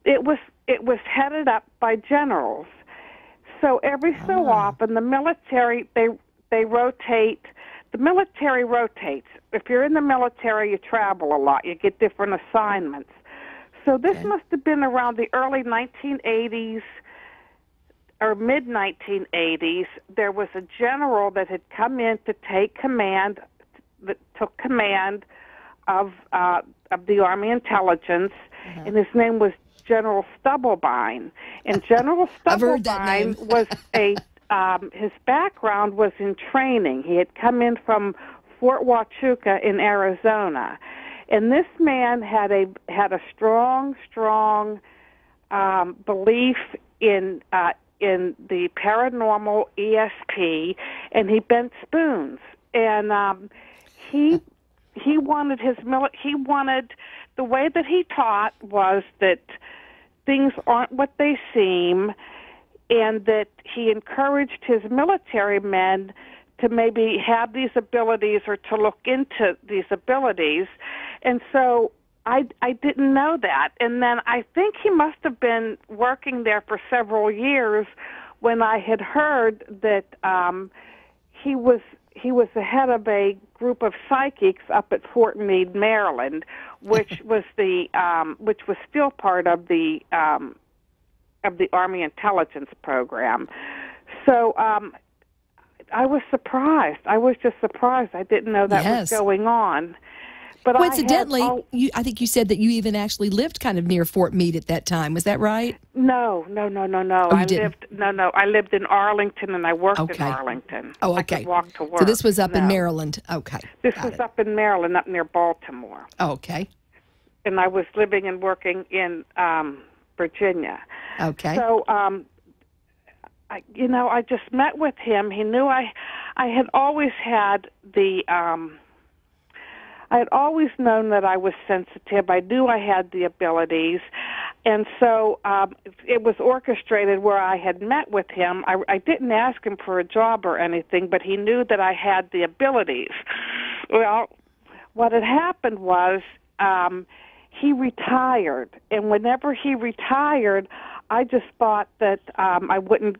it was headed up by generals. So every so often, the military they rotate. The military rotates. If you're in the military, you travel a lot. You get different assignments. So this must have been around the early 1980s or mid-1980s. There was a general that had come in to take command, that took command of the Army intelligence, and his name was General Stubblebine. And General Stubblebine was his background was in training. He had come in from Fort Huachuca in Arizona, and this man had a strong belief in the paranormal, ESP, and he bent spoons. And he wanted he wanted, the way that he taught was that things aren't what they seem, and that he encouraged his military men to maybe have these abilities or to look into these abilities. And so I didn't know that. And then I think he must have been working there for several years when I had heard that he was the head of a group of psychics up at Fort Meade, Maryland, which was still part of the Army intelligence program. So I was surprised. I was just surprised. I didn't know that was going on. But coincidentally, I think you said that you even actually lived kind of near Fort Meade at that time. Was that right? No. Oh, you didn't? I lived in Arlington, and I worked in Arlington. Oh, okay. I could walk to work. So this was up in Maryland. Okay. This was up in Maryland, up near Baltimore. Oh, okay. And I was living and working in Virginia. Okay. So, I just met with him. He knew I had always had I had always known that I was sensitive. I knew I had the abilities. And so it was orchestrated where I had met with him. I didn't ask him for a job or anything, but he knew that I had the abilities. Well, what had happened was he retired. And whenever he retired, I just thought that I wouldn't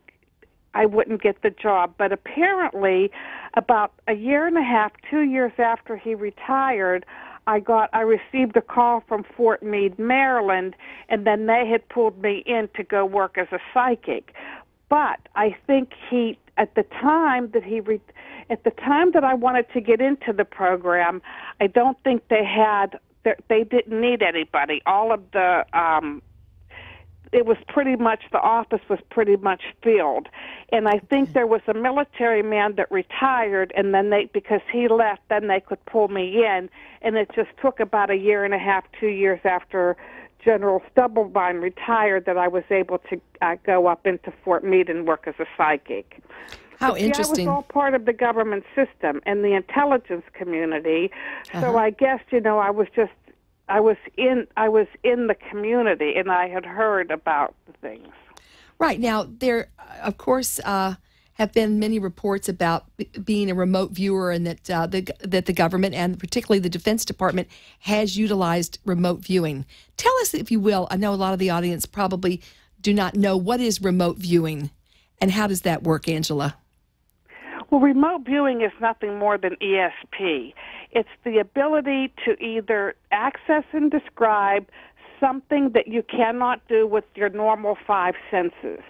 get the job. But apparently, about a year and a half, 2 years after he retired, I received a call from Fort Meade, Maryland, and then they had pulled me in to go work as a psychic. But I think at the time that I wanted to get into the program, I don't think they didn't need anybody. All of the it was pretty much, the office was pretty much filled. And I think there was a military man that retired, and then because he left, then they could pull me in. And it just took about a year and a half, 2 years after General Stubblebine retired that I was able to go up into Fort Meade and work as a psychic. How interesting. I was all part of the government system and the intelligence community. So I guess, I was in the community, and I had heard about the things. Right. Now, there, of course, have been many reports about being a remote viewer, and that the government, and particularly the Defense Department, has utilized remote viewing. Tell us, if you will. I know a lot of the audience probably do not know, what is remote viewing, and how does that work, Angela? Well, remote viewing is nothing more than ESP. It's the ability to either access and describe something that you cannot do with your normal five senses.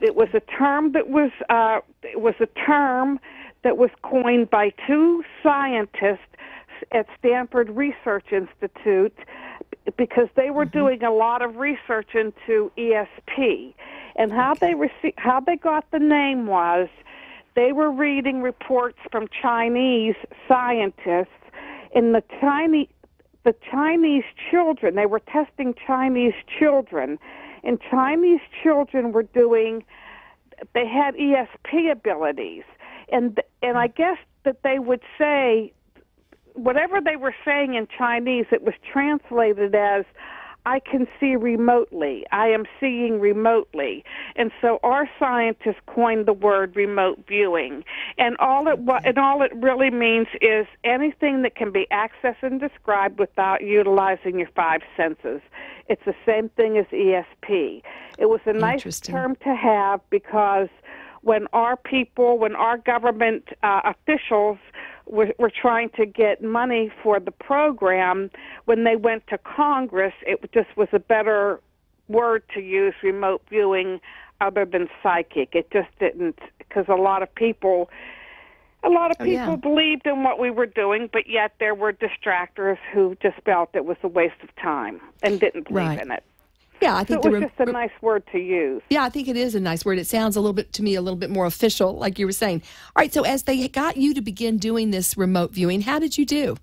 It was a term that was coined by two scientists at Stanford Research Institute, because they were doing a lot of research into ESP. And how they got the name was, they were reading reports from Chinese scientists, and the Chinese children, they were testing Chinese children, and Chinese children they had ESP abilities. And I guess that they would say, whatever they were saying in Chinese, it was translated as, I can see remotely. I am seeing remotely. And so our scientists coined the word remote viewing. And all it really means is anything that can be accessed and described without utilizing your five senses. It's the same thing as ESP. It was a nice term to have because when our government officials were trying to get money for the program, when they went to Congress, it just was a better word to use, remote viewing, other than psychic. It just didn't, because a lot of people believed in what we were doing, but yet there were distractors who just felt it was a waste of time and didn't believe in it. Yeah, I think so it was just a nice word to use. Yeah, I think it is a nice word. It sounds a little bit more official, like you were saying. All right, so as they got you to begin doing this remote viewing, how did you do?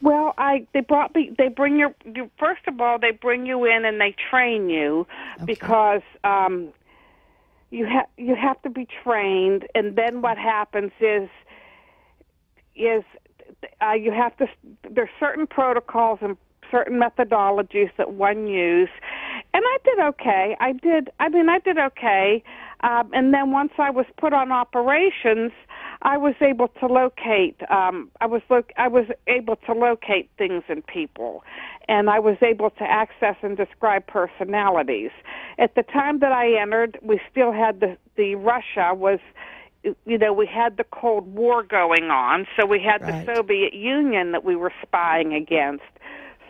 Well, they bring you first of all, they bring you in and they train you because you have to be trained, and then what happens is you have to, there's certain protocols and certain methodologies that one use, and I did okay. I did okay. And then once I was put on operations, I was able to locate. I was able to locate things in people, and I was able to access and describe personalities. At the time that I entered, we still had the Russia was. We had the Cold War going on, so we had the Soviet Union that we were spying against.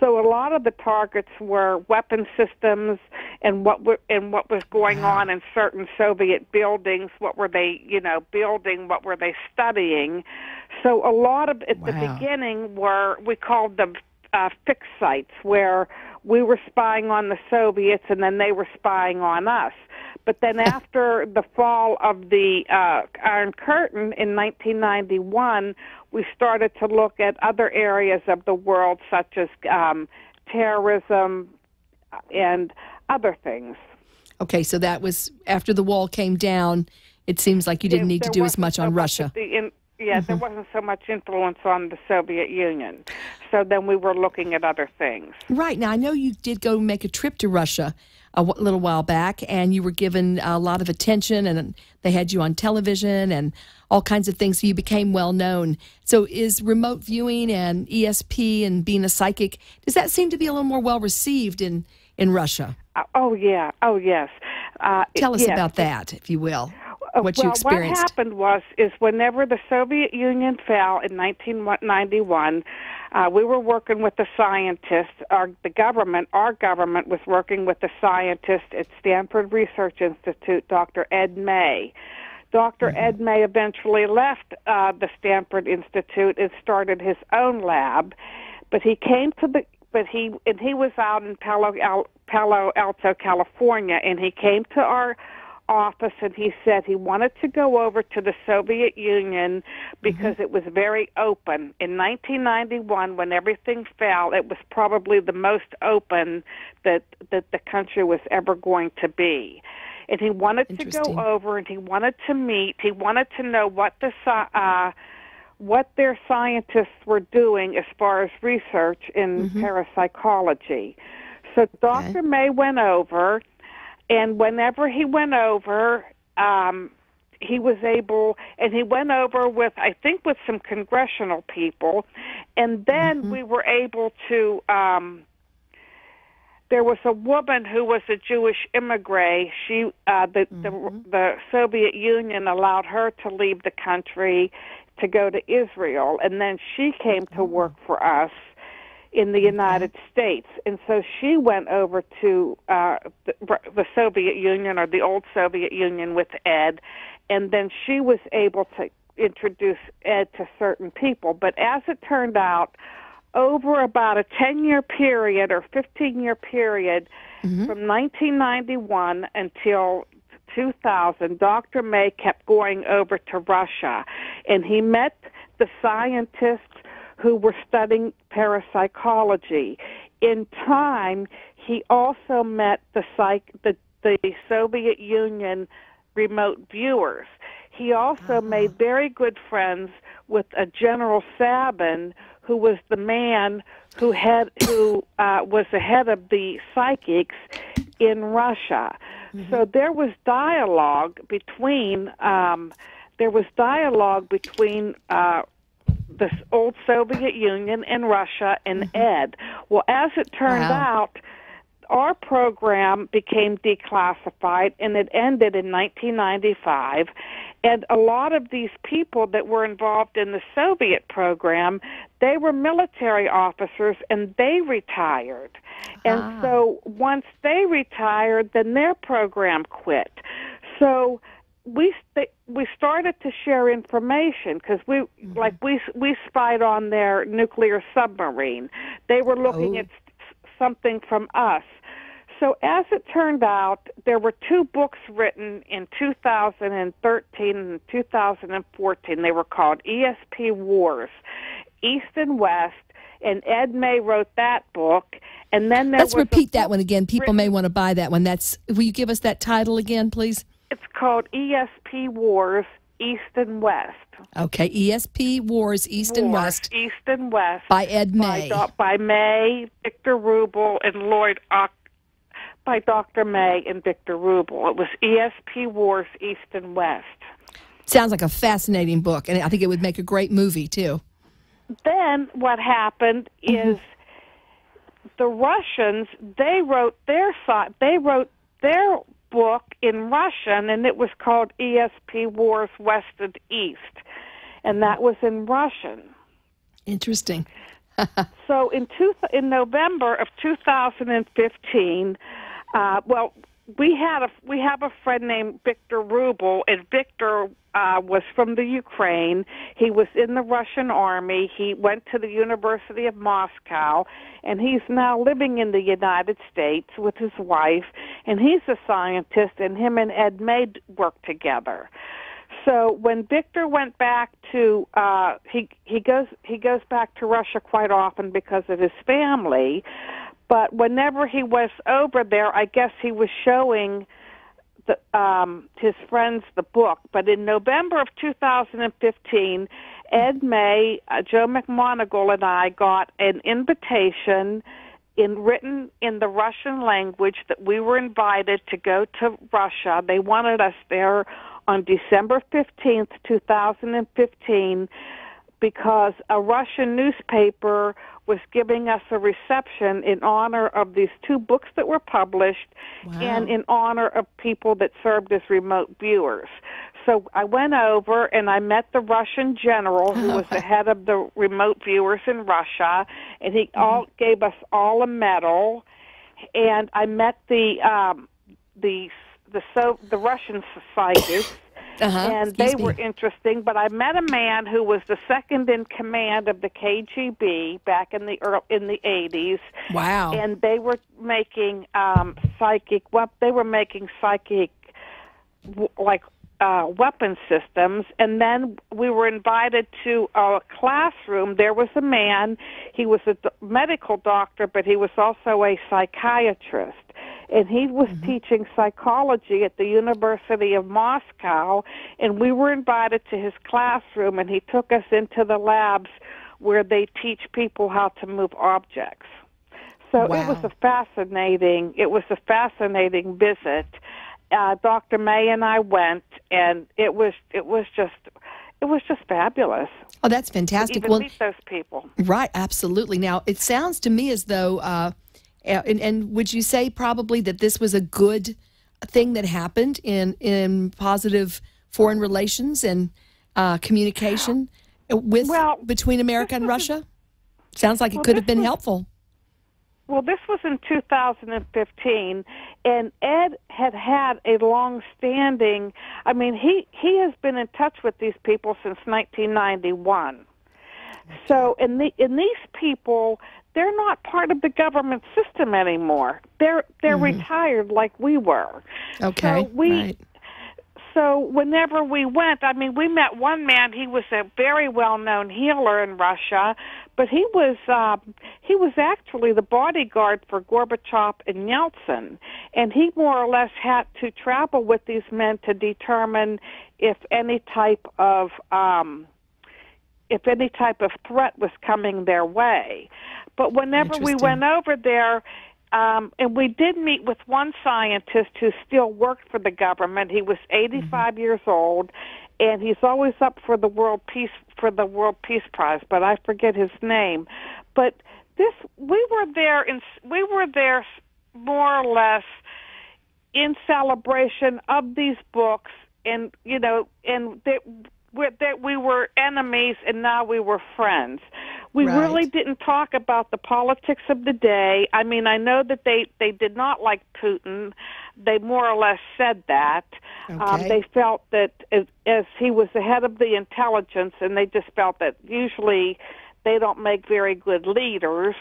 So a lot of the targets were weapon systems and what was going on in certain Soviet buildings. What were they, building? What were they studying? So a lot of at the beginning we called them fixed sites, where we were spying on the Soviets and then they were spying on us. But then after the fall of the Iron Curtain in 1991, we started to look at other areas of the world, such as terrorism and other things. Okay, so that was after the wall came down. It seems like you didn't need to do as much on Russia. There wasn't so much influence on the Soviet Union. So then we were looking at other things. Right. Now, I know you did go make a trip to Russia a little while back, and you were given a lot of attention, and they had you on television and all kinds of things, so you became well known. So is remote viewing and ESP and being a psychic, does that seem to be a little more well received in Russia? Oh, yeah. Oh, yes. Tell us about that, if you will. What you experienced. What happened is whenever the Soviet Union fell in 1991, we were working with the scientists. Our government was working with the scientist at Stanford Research Institute, Dr. Ed May. Dr. Ed May eventually left the Stanford Institute and started his own lab, but he was out in Palo Alto, California, and he came to our office and he said he wanted to go over to the Soviet Union because it was very open. In 1991, when everything fell, it was probably the most open that the country was ever going to be. And he wanted to go over and he wanted to meet. He wanted to know what their scientists were doing as far as research in parapsychology. So Dr. May went over. And whenever he went over, he was able, and he went over with some congressional people, and then we were able to, there was a woman who was a Jewish immigrant. She, the Soviet Union allowed her to leave the country to go to Israel, and then she came to work for us in the United States. And so she went over to the Soviet Union, or the old Soviet Union, with Ed, and then she was able to introduce Ed to certain people. But as it turned out, over about a 10-year period or 15-year period, from 1991 until 2000, Dr. May kept going over to Russia, and he met the scientists who were studying parapsychology. In time, he also met the Soviet Union remote viewers. He also made very good friends with a General Sabin, who was the man who was the head of the psychics in Russia. So there was dialogue between the old Soviet Union and Russia and Ed. Well, as it turned out, our program became declassified, and it ended in 1995. And a lot of these people that were involved in the Soviet program, they were military officers, and they retired. And so once they retired, then their program quit. So we started to share information because we spied on their nuclear submarine. They were looking at something from us. So as it turned out, there were 2 books written in 2013 and 2014. They were called ESP Wars, East and West, and Ed May wrote that book. And then let's repeat that one again. People may want to buy that one. Will you give us that title again, please? It's called ESP Wars, East and West. Okay, ESP Wars, East and West. East and West. By Ed May. By May, Victor Rubel, and Lloyd by Dr. May and Victor Rubel. It was ESP Wars, East and West. Sounds like a fascinating book, and I think it would make a great movie, too. Then what happened is the Russians, they wrote their book in Russian, and it was called ESP Wars West and East, and that was in Russian. Interesting. So in November of 2015, we have a friend named Victor Rubel, and Victor was from the Ukraine. He was in the Russian army. He went to the University of Moscow, and he's now living in the United States with his wife, and he's a scientist, and him and Ed May work together. So when Victor went back to he goes back to Russia quite often because of his family, but whenever he was over there, I guess he was showing his friends the book. But in November of 2015, Ed May, Joe McMonagle, and I got an invitation written in the Russian language that we were invited to go to Russia. They wanted us there on December 15th, 2015, because a Russian newspaper was giving us a reception in honor of these 2 books that were published and in honor of people that served as remote viewers. So I went over and I met the Russian general who was the head of the remote viewers in Russia, and he gave us all a medal. And I met the Russian psychics, and they were interesting. But I met a man who was the second in command of the KGB back in the 80s. Wow! And they were making psychic weapon systems. And then we were invited to a classroom. There was a man. He was a medical doctor, but he was also a psychiatrist. And he was teaching psychology at the University of Moscow, and we were invited to his classroom, and he took us into the labs where they teach people how to move objects. So it was a fascinating visit. Dr. May and I went, and it was just fabulous. Oh, that's fantastic. To meet those people. Right, absolutely. Now, it sounds to me as though and would you say probably that this was a good thing that happened in positive foreign relations and communication between America and Russia? Sounds like it could have been helpful. Well, this was in 2015, and Ed had a long-standing, he has been in touch with these people since 1991. So, in these people, they're not part of the government system anymore. They're retired like we were. Okay, so whenever we went, I mean, we met one man. He was a very well-known healer in Russia, but he was actually the bodyguard for Gorbachev and Yeltsin, and he more or less had to travel with these men to determine if any type of threat was coming their way. But whenever we went over there, and we did meet with one scientist who still worked for the government. He was 85 years old, and he's always up for the World Peace Prize, but I forget his name. But we were there more or less in celebration of these books, and that we were enemies and now we were friends. We really didn't talk about the politics of the day. I mean, I know that they did not like Putin. They more or less said that. Okay. They felt that as he was the head of the intelligence, and they just felt that usually they don't make very good leaders.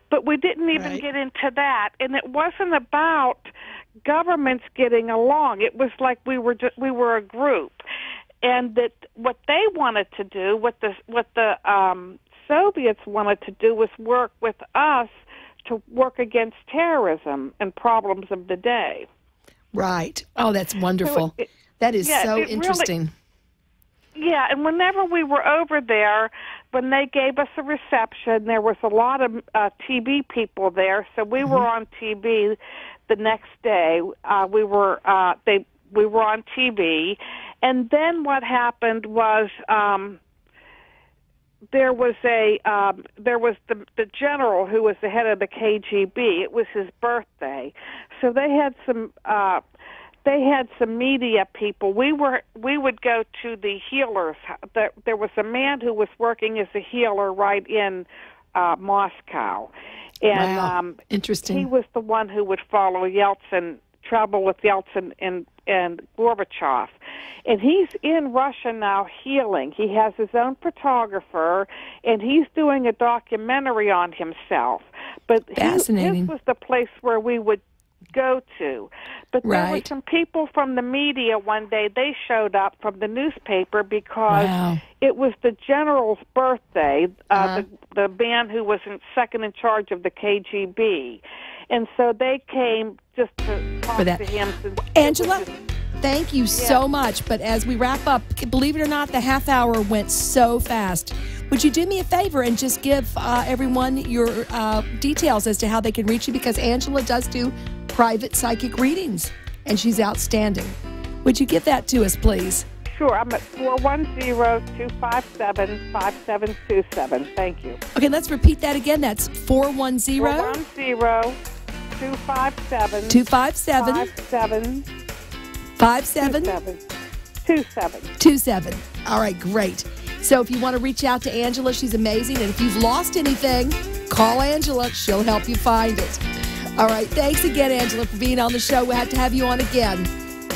But we didn't even get into that. And it wasn't about governments getting along. It was like we were a group. And that what they wanted to do, what the Soviets wanted to do, was work with us to work against terrorism and problems of the day. Right. Oh, that's wonderful. So that is so interesting. Really, yeah, and whenever we were over there, when they gave us a reception, there was a lot of TV people there, so we were on TV the next day. We were on TV. And then what happened was there was the general who was the head of the KGB. It was his birthday, so they had some media people. We would go to the healers. There was a man who was working as a healer right in Moscow, and interesting. He was the one who would follow Yeltsin, travel with Yeltsin and Gorbachev. And he's in Russia now healing. He has his own photographer, and he's doing a documentary on himself. But fascinating. This was the place where we would go to. But there were some people from the media one day. They showed up from the newspaper because it was the general's birthday, the man who was second in charge of the KGB. And so they came just to talk to him. Angela, thank you so much. But as we wrap up, believe it or not, the half hour went so fast. Would you do me a favor and just give everyone your details as to how they can reach you? Because Angela does do private psychic readings, and she's outstanding. Would you give that to us, please? Sure. I'm at 410-257-5727. Thank you. Okay, let's repeat that again. That's 410... 410-257... 27. All right, great. So if you want to reach out to Angela, she's amazing. And if you've lost anything, call Angela. She'll help you find it. All right, thanks again, Angela, for being on the show. We'll have to have you on again.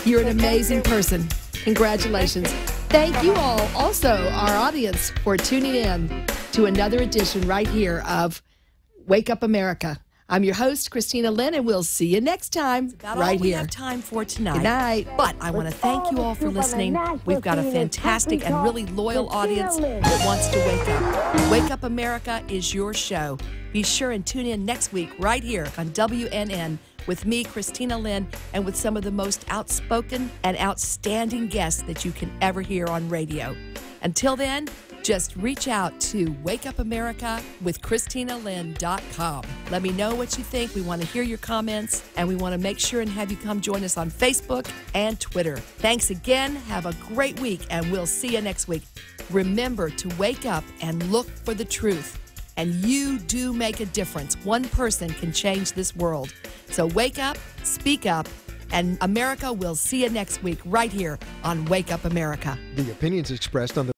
You're an amazing person. Congratulations. Thank you all, also our audience, for tuning in to another edition right here of Wake Up America. I'm your host, Christina Lynn, and we'll see you next time right here. We have time for tonight. Good night. But I want to thank you all for listening. We've got a fantastic and really loyal audience that wants to wake up. Wake Up America is your show. Be sure and tune in next week right here on WNN with me, Christina Lynn, and with some of the most outspoken and outstanding guests that you can ever hear on radio. Until then, just reach out to wakeupamerica.com. Let me know what you think. We want to hear your comments, and we want to make sure and have you come join us on Facebook and Twitter. Thanks again. Have a great week, and we'll see you next week. Remember to wake up and look for the truth. And you do make a difference. One person can change this world. So wake up, speak up, and America will see you next week right here on Wake Up America. The opinions expressed on the